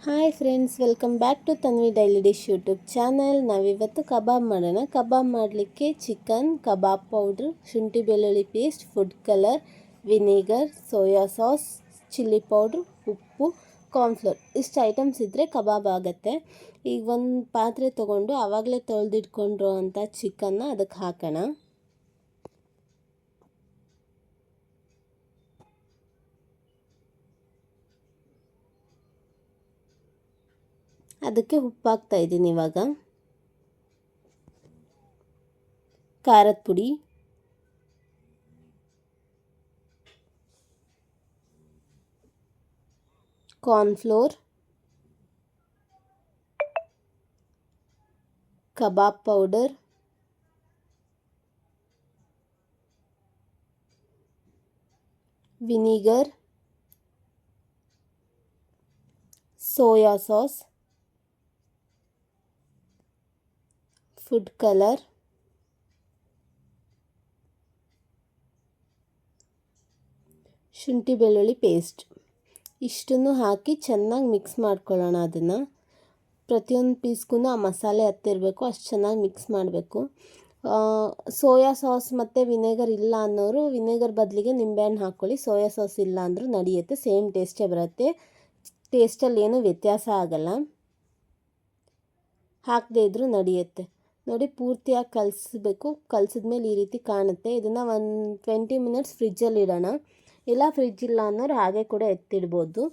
Hi friends, welcome back to Tanvi daily dish YouTube channel. ನಾವಿವತ್ತು kebab ಮಾಡೋಣ. ಕಬಾಬ್ ಮಾಡಲಿಕ್ಕೆ chicken, ಕಬಾಬ್ powder, ಶುಂಠಿ ಬೆಳ್ಳುಳ್ಳಿ paste, food colour, vinegar, soya sauce, chilli powder, ಉಪ್ಪು, cornflour ಇಷ್ಟು ಐಟಮ್ಸ್ ಇದ್ದರೆ ಕಬಾಬ್ ಆಗುತ್ತೆ. ಈಗ ಒಂದು ಪಾತ್ರೆ ತೊಗೊಂಡು ಆವಾಗಲೇ ತೊಳೆದಿಟ್ಕೊಂಡಿರೋ ಅಂಥ ಚಿಕನ್ನ ಅದಕ್ಕೆ ಹಾಕೋಣ. ಅದಕ್ಕೆ ಉಪ್ಪು ಹಾಕ್ತಾ ಇದ್ದೀನಿ. ಇವಾಗ ಖಾರದ ಪುಡಿ, cornflour, kebab powder, vinegar, soya sauce, food colour, ಶುಂಠಿ ಬೆಳ್ಳುಳ್ಳಿ ಪೇಸ್ಟ್ ಇಷ್ಟನ್ನು ಹಾಕಿ ಚೆನ್ನಾಗಿ ಮಿಕ್ಸ್ ಮಾಡ್ಕೊಳ್ಳೋಣ. ಅದನ್ನು ಪ್ರತಿಯೊಂದು ಪೀಸ್ಗೂ ಆ ಮಸಾಲೆ ಹತ್ತಿರಬೇಕು, ಅಷ್ಟು ಚೆನ್ನಾಗಿ ಮಿಕ್ಸ್ ಮಾಡಬೇಕು. ಸೋಯಾ ಸಾಸ್ ಮತ್ತು ವಿನೆಗರ್ ಇಲ್ಲ ಅನ್ನೋರು ವಿನೆಗರ್ ಬದಲಿಗೆ ನಿಂಬೆಹಣ್ಣು ಹಾಕ್ಕೊಳ್ಳಿ. ಸೋಯಾ ಸಾಸ್ ಇಲ್ಲ ಅಂದರೂ ನಡೆಯುತ್ತೆ, ಸೇಮ್ ಟೇಸ್ಟೇ ಬರುತ್ತೆ. ಟೇಸ್ಟಲ್ಲಿ ಏನೂ ವ್ಯತ್ಯಾಸ ಆಗಲ್ಲ, ಹಾಕದೇ ಇದ್ದರೂ ನಡೆಯುತ್ತೆ. ನೋಡಿ, ಪೂರ್ತಿಯಾಗಿ ಕಲಿಸ್ಬೇಕು. ಕಲಿಸಿದ್ಮೇಲೆ ಈ ರೀತಿ ಕಾಣುತ್ತೆ. ಇದನ್ನು ಒಂದು 20 ಮಿನಿಟ್ಸ್ ಫ್ರಿಜ್ಜಲ್ಲಿ ಇಡೋಣ. ಇಲ್ಲ ಫ್ರಿಜ್ ಇಲ್ಲ ಅನ್ನೋರು ಹಾಗೆ ಕೂಡ ಎತ್ತಿಡ್ಬೋದು.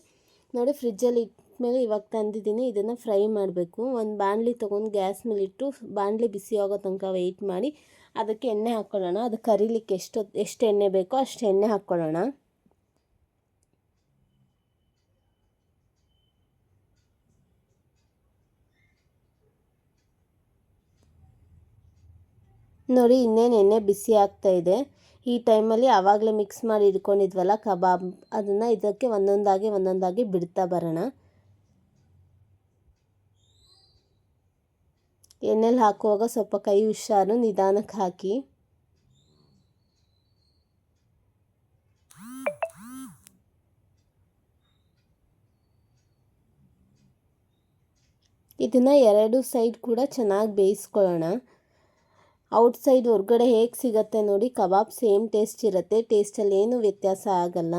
ನೋಡಿ, ಫ್ರಿಜ್ಜಲ್ಲಿ ಇಟ್ಮೇಲೆ ಇವಾಗ ತಂದಿದ್ದೀನಿ. ಇದನ್ನು ಫ್ರೈ ಮಾಡಬೇಕು. ಒಂದು ಬಾಣಲಿ ತೊಗೊಂಡು ಗ್ಯಾಸ್ ಮೇಲೆ ಇಟ್ಟು ಬಾಣಲಿ ಬಿಸಿ ಆಗೋ ತನಕ ವೆಯ್ಟ್ ಮಾಡಿ ಅದಕ್ಕೆ ಎಣ್ಣೆ ಹಾಕ್ಕೊಳ್ಳೋಣ. ಅದು ಕರಿಲಿಕ್ಕೆ ಎಷ್ಟು ಎಣ್ಣೆ ಬೇಕೋ ಅಷ್ಟು ಎಣ್ಣೆ ಹಾಕ್ಕೊಳ್ಳೋಣ. ನೋಡಿ, ಇನ್ನೇನು ಎಣ್ಣೆ ಬಿಸಿ ಆಗ್ತಾ ಇದೆ. ಈ ಟೈಮಲ್ಲಿ ಆವಾಗಲೇ ಮಿಕ್ಸ್ ಮಾಡಿ ಇಟ್ಕೊಂಡಿದ್ವಲ್ಲ ಕಬಾಬ್, ಅದನ್ನು ಇದಕ್ಕೆ ಒಂದೊಂದಾಗಿ ಬಿಡ್ತಾ ಬರೋಣ. ಎಣ್ಣೆಲಿ ಹಾಕುವಾಗ ಸ್ವಲ್ಪ ಕೈ ಹುಷಾರು, ನಿಧಾನಕ್ಕೆ ಹಾಕಿ. ಇದನ್ನು ಎರಡು ಸೈಡ್ ಕೂಡ ಚೆನ್ನಾಗಿ ಬೇಯಿಸ್ಕೊಳ್ಳೋಣ. ಔಟ್ಸೈಡ್ ಹೊರಗಡೆ ಹೇಗೆ ಸಿಗುತ್ತೆ ನೋಡಿ, ಕಬಾಬ್ ಸೇಮ್ ಟೇಸ್ಟ್ ಇರುತ್ತೆ. ಟೇಸ್ಟಲ್ಲಿ ಏನೂ ವ್ಯತ್ಯಾಸ ಆಗಲ್ಲ.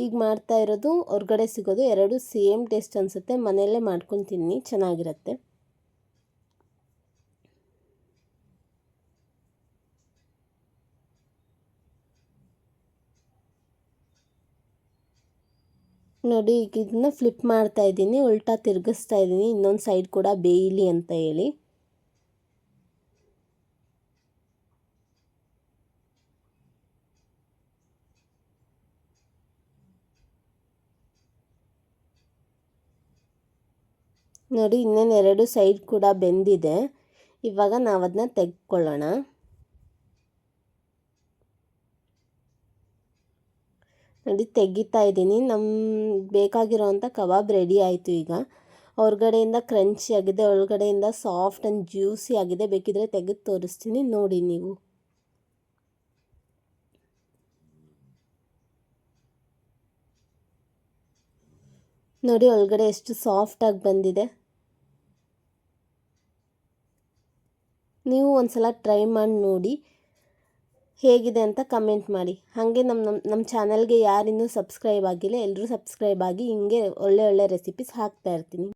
ಈಗ ಮಾಡ್ತಾ ಇರೋದು ಹೊರಗಡೆ ಸಿಗೋದು, ಎರಡು ಸೇಮ್ ಟೇಸ್ಟ್ ಅನಿಸುತ್ತೆ. ಮನೆಯಲ್ಲೇ ಮಾಡ್ಕೊಂಡು ತಿನ್ನಿ, ಚೆನ್ನಾಗಿರುತ್ತೆ. ನೋಡಿ, ಈಗ ಇದನ್ನ ಫ್ಲಿಪ್ ಮಾಡ್ತಾ ಇದ್ದೀನಿ, ಉಲ್ಟಾ ತಿರುಗಿಸ್ತಾ ಇದ್ದೀನಿ, ಇನ್ನೊಂದು ಸೈಡ್ ಕೂಡ ಬೇಯಲಿ ಅಂತ ಹೇಳಿ. ನೋಡಿ, ಇನ್ನೇನು ಎರಡು ಸೈಡ್ ಕೂಡ ಬೆಂದಿದೆ. ಇವಾಗ ನಾವು ಅದನ್ನ ತೆಗೆದುಕೊಳ್ಳೋಣ. ನೋಡಿ, ತೆಗಿತಾ ಇದ್ದೀನಿ. ಬೇಕಾಗಿರೋವಂಥ ಕಬಾಬ್ ರೆಡಿ ಆಯಿತು. ಈಗ ಹೊರಗಡೆಯಿಂದ ಕ್ರಂಚಿ ಆಗಿದೆ, ಒಳಗಡೆಯಿಂದ ಸಾಫ್ಟ್ ಆ್ಯಂಡ್ ಜ್ಯೂಸಿ ಆಗಿದೆ. ಬೇಕಿದ್ರೆ ತೆಗೆದು ತೋರಿಸ್ತೀನಿ, ನೋಡಿ ನೀವು. ನೋಡಿ, ಒಳಗಡೆ ಎಷ್ಟು ಸಾಫ್ಟಾಗಿ ಬಂದಿದೆ. ನೀವು ಒಂದು ಸಲ ಟ್ರೈ ಮಾಡಿ ನೋಡಿ, ಹೇಗಿದೆ ಅಂತ ಕಮೆಂಟ್ ಮಾಡಿ. ಹಾಗೆ ನಮ್ಮ ಚಾನಲ್ಗೆ ಯಾರಿನ್ನೂ ಸಬ್ಸ್ಕ್ರೈಬ್ ಆಗಿಲ್ಲ, ಎಲ್ಲರೂ ಸಬ್ಸ್ಕ್ರೈಬ್ ಆಗಿ. ಹಿಂಗೆ ಒಳ್ಳೆ ರೆಸಿಪೀಸ್ ಹಾಕ್ತಾ ಇರ್ತೀನಿ.